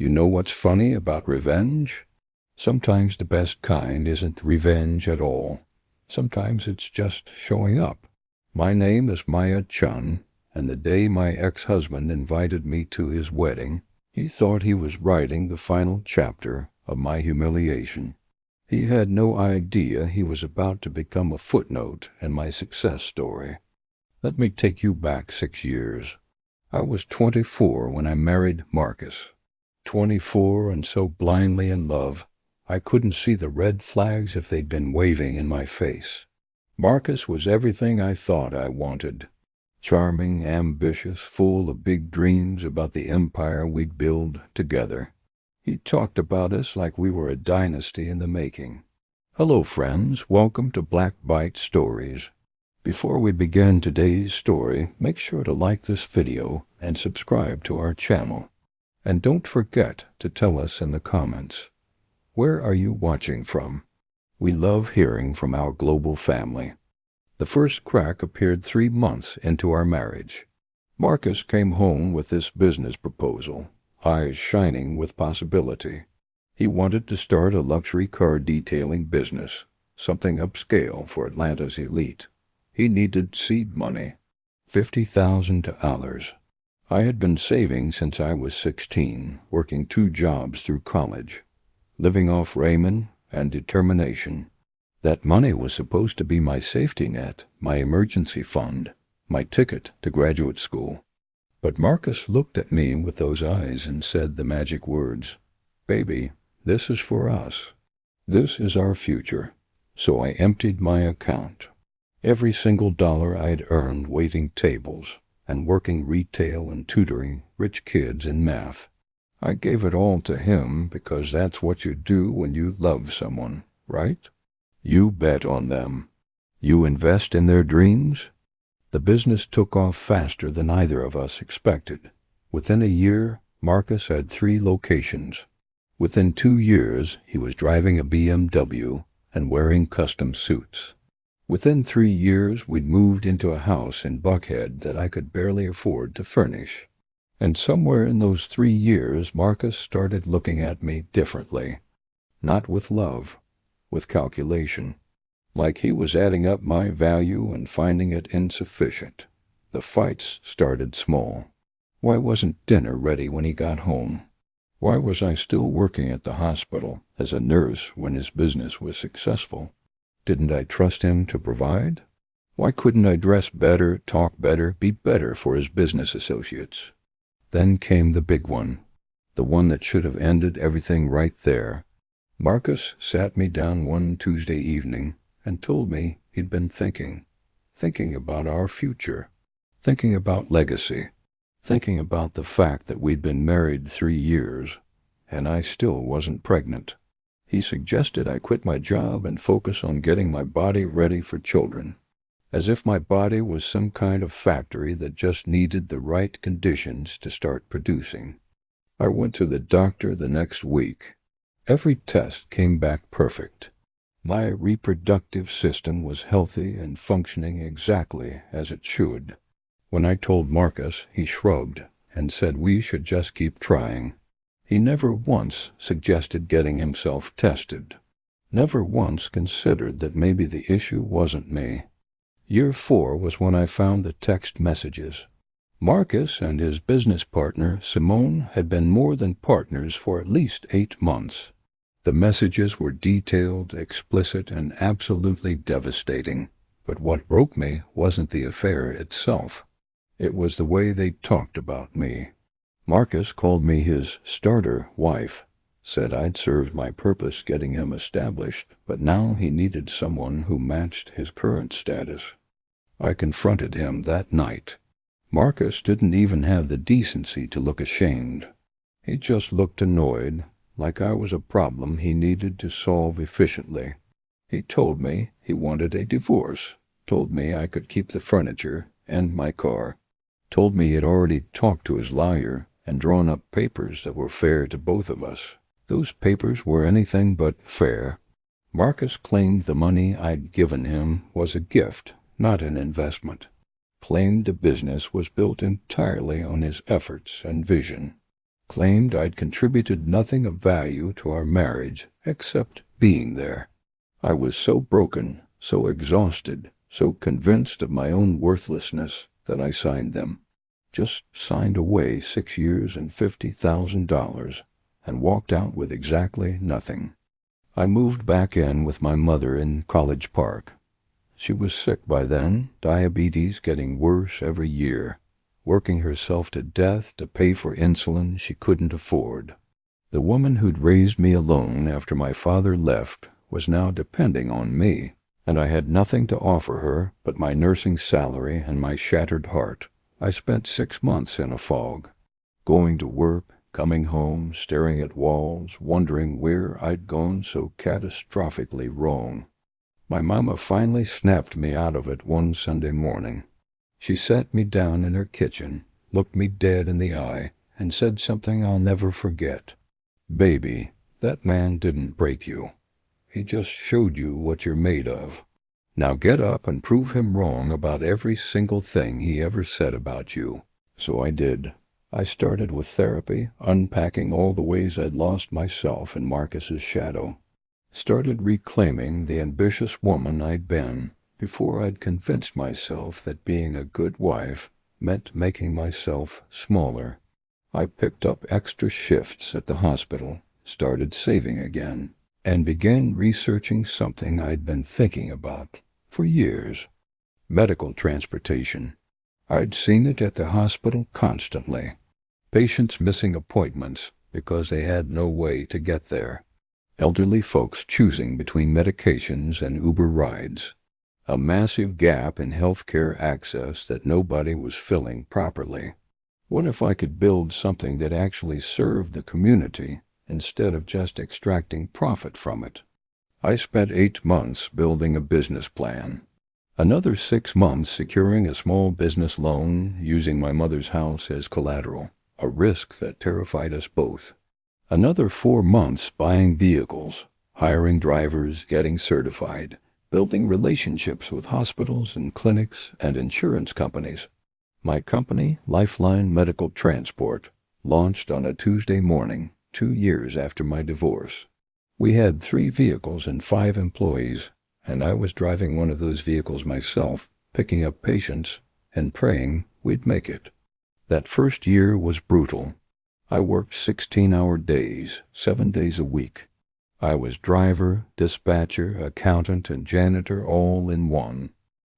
You know what's funny about revenge? Sometimes the best kind isn't revenge at all. Sometimes it's just showing up. My name is Maya Chun, and the day my ex-husband invited me to his wedding, he thought he was writing the final chapter of my humiliation. He had no idea he was about to become a footnote in my success story. Let me take you back 6 years. I was 24 when I married Marcus. 24 and so blindly in love, I couldn't see the red flags if they'd been waving in my face. Marcus was everything I thought I wanted. Charming, ambitious, full of big dreams about the empire we'd build together. He talked about us like we were a dynasty in the making. Hello friends, welcome to Black Bite Stories. Before we begin today's story, make sure to like this video and subscribe to our channel. And don't forget to tell us in the comments, where are you watching from? We love hearing from our global family. The first crack appeared 3 months into our marriage. Marcus came home with this business proposal, eyes shining with possibility. He wanted to start a luxury car detailing business, something upscale for Atlanta's elite. He needed seed money, $50,000. I had been saving since I was 16, working 2 jobs through college, living off ramen and determination. That money was supposed to be my safety net, my emergency fund, my ticket to graduate school. But Marcus looked at me with those eyes and said the magic words, "Baby, this is for us. This is our future." So I emptied my account. Every single dollar I'd earned waiting tables and working retail and tutoring rich kids in math. I gave it all to him because that's what you do when you love someone, right? You bet on them. You invest in their dreams. The business took off faster than either of us expected. Within a year, Marcus had 3 locations. Within 2 years, he was driving a BMW and wearing custom suits. Within 3 years, we'd moved into a house in Buckhead that I could barely afford to furnish. And somewhere in those 3 years, Marcus started looking at me differently. Not with love, with calculation. Like he was adding up my value and finding it insufficient. The fights started small. Why wasn't dinner ready when he got home? Why was I still working at the hospital as a nurse when his business was successful? Didn't I trust him to provide? Why couldn't I dress better, talk better, be better for his business associates? Then came the big one, the one that should have ended everything right there. Marcus sat me down one Tuesday evening and told me he'd been thinking about our future, thinking about legacy, thinking about the fact that we'd been married 3 years, and I still wasn't pregnant. He suggested I quit my job and focus on getting my body ready for children, as if my body was some kind of factory that just needed the right conditions to start producing. I went to the doctor the next week. Every test came back perfect. My reproductive system was healthy and functioning exactly as it should. When I told Marcus, he shrugged and said we should just keep trying. He never once suggested getting himself tested. Never once considered that maybe the issue wasn't me. Year 4 was when I found the text messages. Marcus and his business partner, Simone, had been more than partners for at least 8 months. The messages were detailed, explicit, and absolutely devastating. But what broke me wasn't the affair itself. It was the way they talked about me. Marcus called me his starter wife, said I'd served my purpose getting him established, but now he needed someone who matched his current status. I confronted him that night. Marcus didn't even have the decency to look ashamed. He just looked annoyed, like I was a problem he needed to solve efficiently. He told me he wanted a divorce, told me I could keep the furniture and my car, told me he had already talked to his lawyer and drawn up papers that were fair to both of us. Those papers were anything but fair. Marcus claimed the money I'd given him was a gift, not an investment. Claimed the business was built entirely on his efforts and vision. claimed I'd contributed nothing of value to our marriage except being there. I was so broken, so exhausted, so convinced of my own worthlessness that I signed them. Just signed away 6 years and $50,000 and walked out with exactly nothing. I moved back in with my mother in College Park. She was sick by then, diabetes getting worse every year, working herself to death to pay for insulin she couldn't afford. The woman who'd raised me alone after my father left was now depending on me, and I had nothing to offer her but my nursing salary and my shattered heart. I spent 6 months in a fog, going to work, coming home, staring at walls, wondering where I'd gone so catastrophically wrong. My mama finally snapped me out of it one Sunday morning. She sat me down in her kitchen, looked me dead in the eye, and said something I'll never forget. "Baby, that man didn't break you. He just showed you what you're made of. Now get up and prove him wrong about every single thing he ever said about you." So I did. I started with therapy, unpacking all the ways I'd lost myself in Marcus's shadow. Started reclaiming the ambitious woman I'd been before I'd convinced myself that being a good wife meant making myself smaller. I picked up extra shifts at the hospital, started saving again, and began researching something I'd been thinking about for years: medical transportation. I'd seen it at the hospital constantly. Patients missing appointments because they had no way to get there. Elderly folks choosing between medications and Uber rides. A massive gap in healthcare access that nobody was filling properly. What if I could build something that actually served the community instead of just extracting profit from it? I spent 8 months building a business plan. Another 6 months securing a small business loan using my mother's house as collateral, a risk that terrified us both. Another 4 months buying vehicles, hiring drivers, getting certified, building relationships with hospitals and clinics and insurance companies. My company, Lifeline Medical Transport, launched on a Tuesday morning, 2 years after my divorce. We had 3 vehicles and 5 employees, and I was driving one of those vehicles myself, picking up patients and praying we'd make it. That first year was brutal. I worked 16-hour days, 7 days a week. I was driver, dispatcher, accountant, and janitor all in one.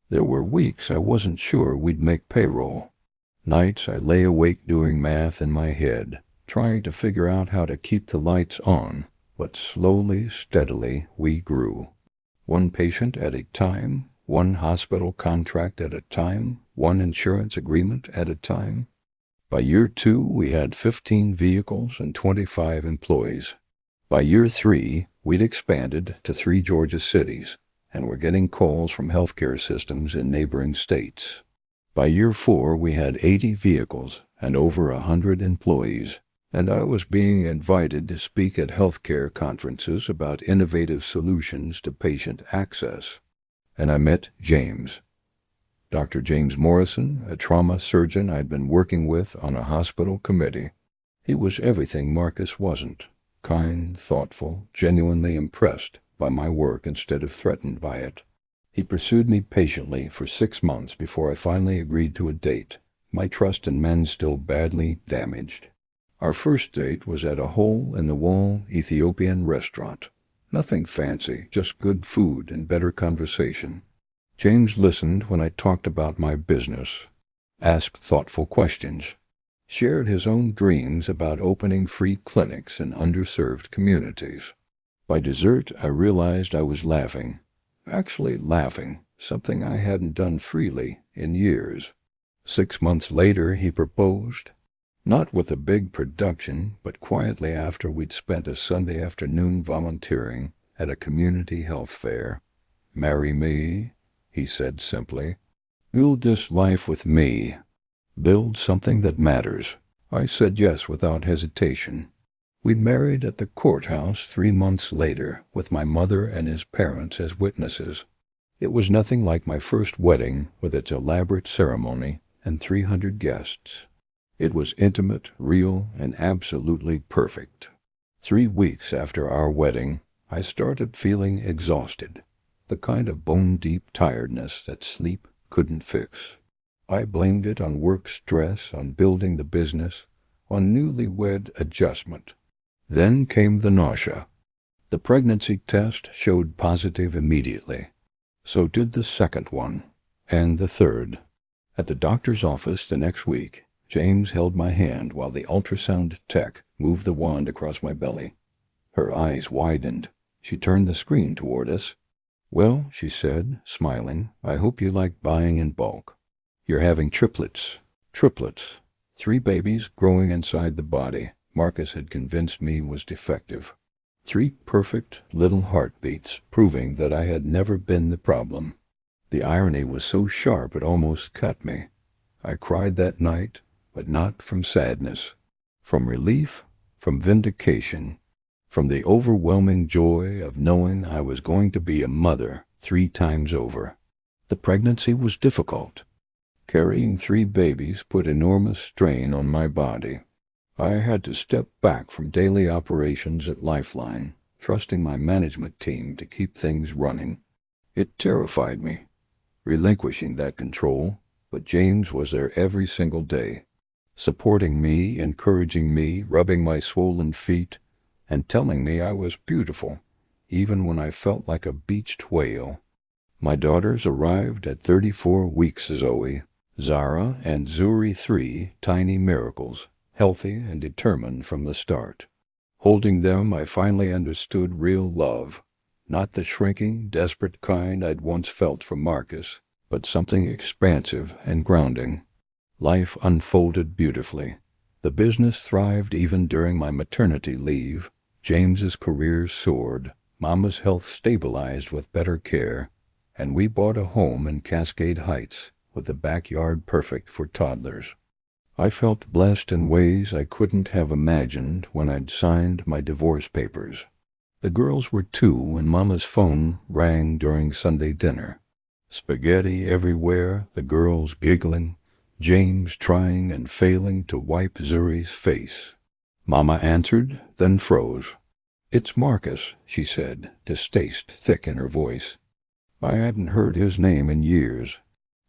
There were weeks I wasn't sure we'd make payroll. Nights I lay awake doing math in my head, trying to figure out how to keep the lights on, but slowly, steadily, we grew. 1 patient at a time, 1 hospital contract at a time, 1 insurance agreement at a time. By year 2, we had 15 vehicles and 25 employees. By year 3, we'd expanded to 3 Georgia cities, and were getting calls from healthcare systems in neighboring states. By year 4, we had 80 vehicles and over 100 employees, and I was being invited to speak at healthcare conferences about innovative solutions to patient access. And I met James. Dr. James Morrison, a trauma surgeon I'd been working with on a hospital committee. He was everything Marcus wasn't: kind, thoughtful, genuinely impressed by my work instead of threatened by it. He pursued me patiently for 6 months before I finally agreed to a date, my trust in men still badly damaged. Our first date was at a hole-in-the-wall Ethiopian restaurant. Nothing fancy, just good food and better conversation. James listened when I talked about my business, asked thoughtful questions, shared his own dreams about opening free clinics in underserved communities. By dessert, I realized I was laughing. Actually laughing, something I hadn't done freely in years. 6 months later, he proposed. Not with a big production, but quietly after we'd spent a Sunday afternoon volunteering at a community health fair. "Marry me," he said simply. "Build this life with me. Build something that matters." I said yes without hesitation. We married at the courthouse 3 months later, with my mother and his parents as witnesses. It was nothing like my first wedding with its elaborate ceremony and 300 guests. It was intimate, real, and absolutely perfect. 3 weeks after our wedding, I started feeling exhausted, the kind of bone-deep tiredness that sleep couldn't fix. I blamed it on work stress, on building the business, on newlywed adjustment. Then came the nausea. The pregnancy test showed positive immediately. So did the second one, and the third. At the doctor's office the next week, James held my hand while the ultrasound tech moved the wand across my belly. Her eyes widened. She turned the screen toward us. "Well," she said, smiling, "I hope you like buying in bulk. You're having triplets. Triplets. 3 babies growing inside the body Marcus had convinced me was defective. 3 perfect little heartbeats, proving that I had never been the problem." The irony was so sharp it almost cut me. I cried that night, but not from sadness. From relief, from vindication, from the overwhelming joy of knowing I was going to be a mother 3 times over. The pregnancy was difficult. Carrying 3 babies put enormous strain on my body. I had to step back from daily operations at Lifeline, trusting my management team to keep things running. It terrified me, relinquishing that control, but James was there every single day, supporting me, encouraging me, rubbing my swollen feet, and telling me I was beautiful, even when I felt like a beached whale. My daughters arrived at 34 weeks, Zoe, Zara, and Zuri, 3 tiny miracles, healthy and determined from the start. Holding them, I finally understood real love, not the shrinking, desperate kind I'd once felt from Marcus, but something expansive and grounding. Life unfolded beautifully. The business thrived even during my maternity leave. James's career soared, Mama's health stabilized with better care, and we bought a home in Cascade Heights, with the backyard perfect for toddlers. I felt blessed in ways I couldn't have imagined when I'd signed my divorce papers. The girls were 2 when Mama's phone rang during Sunday dinner. Spaghetti everywhere, the girls giggling, James trying and failing to wipe Zuri's face. Mama answered, then froze. "It's Marcus," she said, distaste thick in her voice. I hadn't heard his name in years.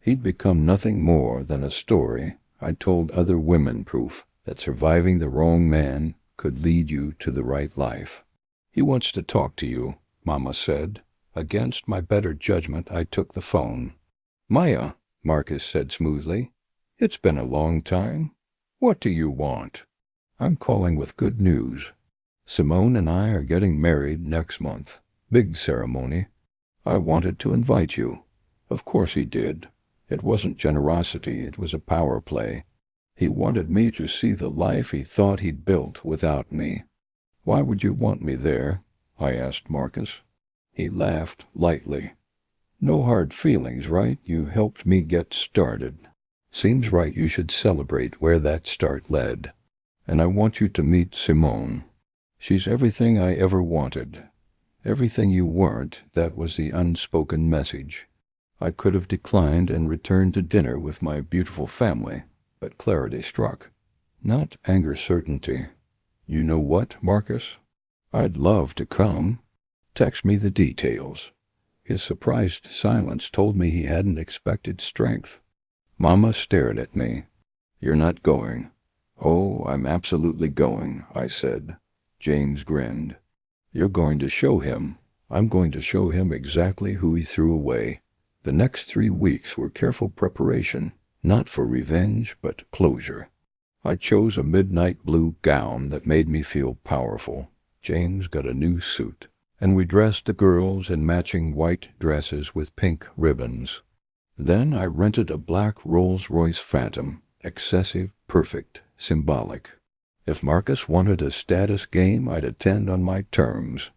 He'd become nothing more than a story I told other women, proof that surviving the wrong man could lead you to the right life. "He wants to talk to you," Mama said. Against my better judgment, I took the phone. "Maya," Marcus said smoothly, "it's been a long time. What do you want?" "I'm calling with good news. Simone and I are getting married next month. Big ceremony. I wanted to invite you." Of course he did. It wasn't generosity, it was a power play. He wanted me to see the life he thought he'd built without me. "Why would you want me there?" I asked Marcus. He laughed lightly. "No hard feelings, right? You helped me get started. Seems right you should celebrate where that start led. And I want you to meet Simone. She's everything I ever wanted. Everything you weren't, that was the unspoken message. I could have declined and returned to dinner with my beautiful family, but clarity struck. Not anger, certainty. "You know what, Marcus? I'd love to come. Text me the details." His surprised silence told me he hadn't expected strength. Mama stared at me. "You're not going." "Oh, I'm absolutely going," I said. James grinned. "You're going to show him. I'm going to show him exactly who he threw away." The next 3 weeks were careful preparation, not for revenge, but closure. I chose a midnight blue gown that made me feel powerful. James got a new suit, and we dressed the girls in matching white dresses with pink ribbons. Then I rented a black Rolls-Royce Phantom, excessive, perfect, symbolic. If Marcus wanted a status game, I'd attend on my terms.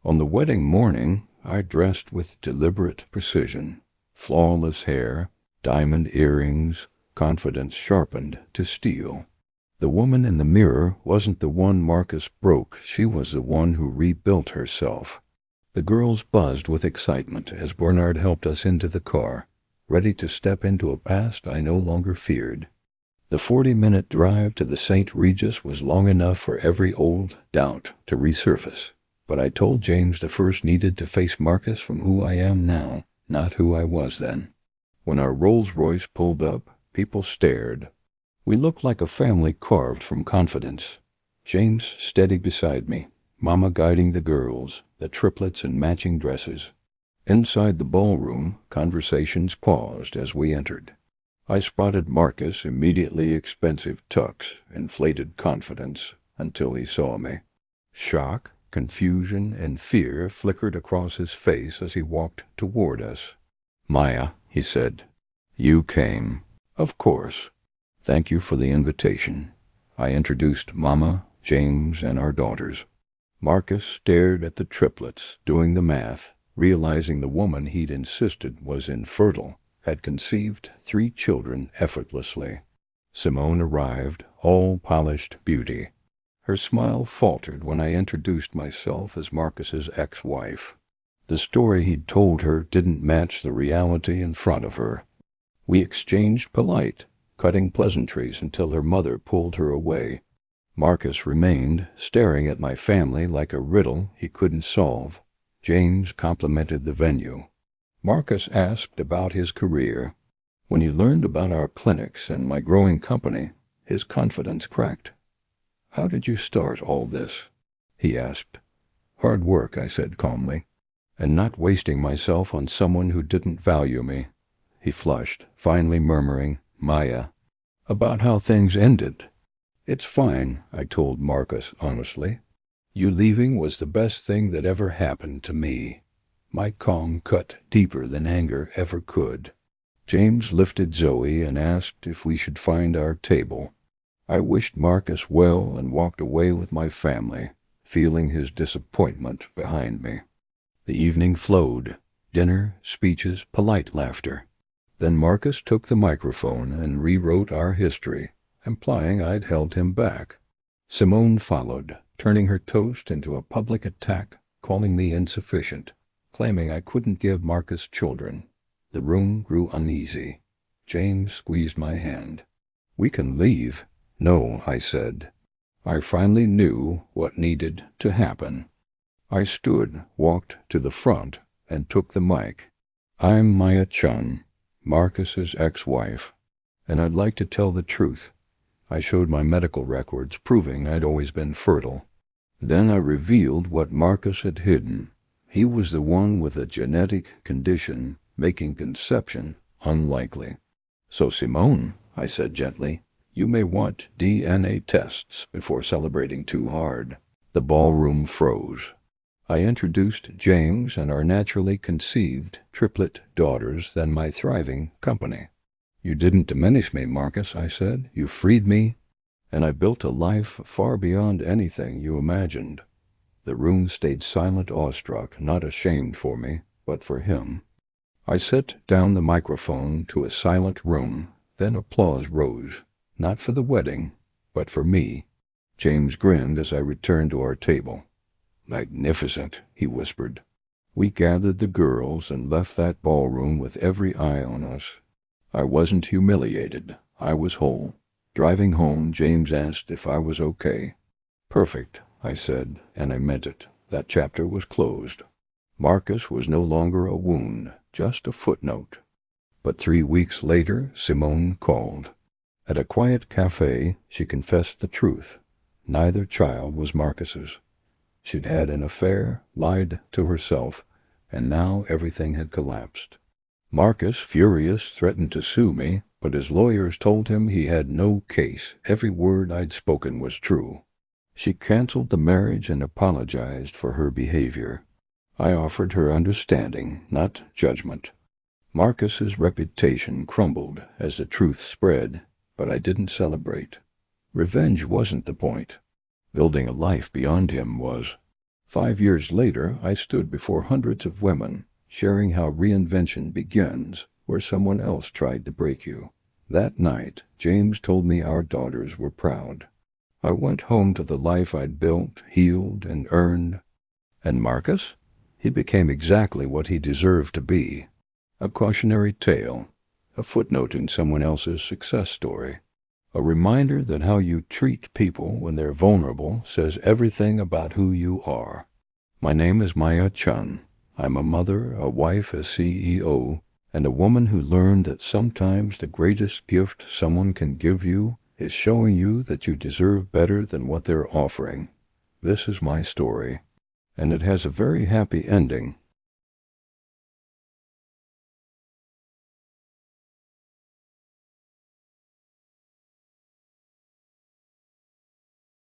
On the wedding morning, I dressed with deliberate precision. Flawless hair, diamond earrings, confidence sharpened to steel. The woman in the mirror wasn't the one Marcus broke, she was the one who rebuilt herself. The girls buzzed with excitement as Bernard helped us into the car, ready to step into a past I no longer feared. The 40-minute drive to the St. Regis was long enough for every old doubt to resurface, but I told James the first needed to face Marcus from who I am now, not who I was then. When our Rolls-Royce pulled up, people stared. We looked like a family carved from confidence. James steady beside me, Mama guiding the girls, the triplets in matching dresses. Inside the ballroom, conversations paused as we entered. I spotted Marcus' immediately expensive tux, inflated confidence, until he saw me. Shock, confusion, and fear flickered across his face as he walked toward us. "Maya," he said, "you came." "Of course. Thank you for the invitation." I introduced Mama, James, and our daughters. Marcus stared at the triplets, doing the math, realizing the woman he'd insisted was infertile had conceived 3 children effortlessly. Simone arrived, all polished beauty. Her smile faltered when I introduced myself as Marcus's ex-wife. The story he'd told her didn't match the reality in front of her. We exchanged polite, cutting pleasantries until her mother pulled her away. Marcus remained, staring at my family like a riddle he couldn't solve. James complimented the venue. Marcus asked about his career. When he learned about our clinics and my growing company, his confidence cracked. "How did you start all this?" he asked. "Hard work," I said calmly, "and not wasting myself on someone who didn't value me." He flushed, finally murmuring, "Maya." "About how things ended." "It's fine," I told Marcus honestly. "You leaving was the best thing that ever happened to me." My calm cut deeper than anger ever could. James lifted Zoe and asked if we should find our table. I wished Marcus well and walked away with my family, feeling his disappointment behind me. The evening flowed. Dinner, speeches, polite laughter. Then Marcus took the microphone and rewrote our history, implying I'd held him back. Simone followed, turning her toast into a public attack, calling me insufficient, claiming I couldn't give Marcus children. The room grew uneasy. James squeezed my hand. "We can leave." "No," I said. I finally knew what needed to happen. I stood, walked to the front, and took the mic. "I'm Maya Chun, Marcus's ex-wife, and I'd like to tell the truth." I showed my medical records proving I'd always been fertile. Then I revealed what Marcus had hidden. He was the one with a genetic condition making conception unlikely. "So, Simone," I said gently, "you may want DNA tests before celebrating too hard." The ballroom froze. I introduced James and our naturally conceived triplet daughters, then my thriving company. "You didn't diminish me, Marcus," I said. "You freed me, and I built a life far beyond anything you imagined." The room stayed silent, awestruck, not ashamed for me, but for him. I set down the microphone to a silent room, then applause rose, not for the wedding, but for me. James grinned as I returned to our table. "Magnificent," he whispered. We gathered the girls and left that ballroom with every eye on us. I wasn't humiliated. I was whole. Driving home, James asked if I was okay. "Perfect," I said, and I meant it. That chapter was closed. Marcus was no longer a wound, just a footnote. But 3 weeks later, Simone called. At a quiet cafe, she confessed the truth. Neither child was Marcus's. She'd had an affair, lied to herself, and now everything had collapsed. Marcus, furious, threatened to sue me, but his lawyers told him he had no case. Every word I'd spoken was true. She canceled the marriage and apologized for her behavior. I offered her understanding, not judgment. Marcus's reputation crumbled as the truth spread, but I didn't celebrate. Revenge wasn't the point. Building a life beyond him was. 5 years later, I stood before hundreds of women, sharing how reinvention begins where someone else tried to break you. That night, James told me our daughters were proud. I went home to the life I'd built, healed, and earned. And Marcus? He became exactly what he deserved to be. A cautionary tale, a footnote in someone else's success story. A reminder that how you treat people when they're vulnerable says everything about who you are. My name is Maya Chun. I'm a mother, a wife, a CEO, and a woman who learned that sometimes the greatest gift someone can give you is showing you that you deserve better than what they're offering. This is my story, and it has a very happy ending.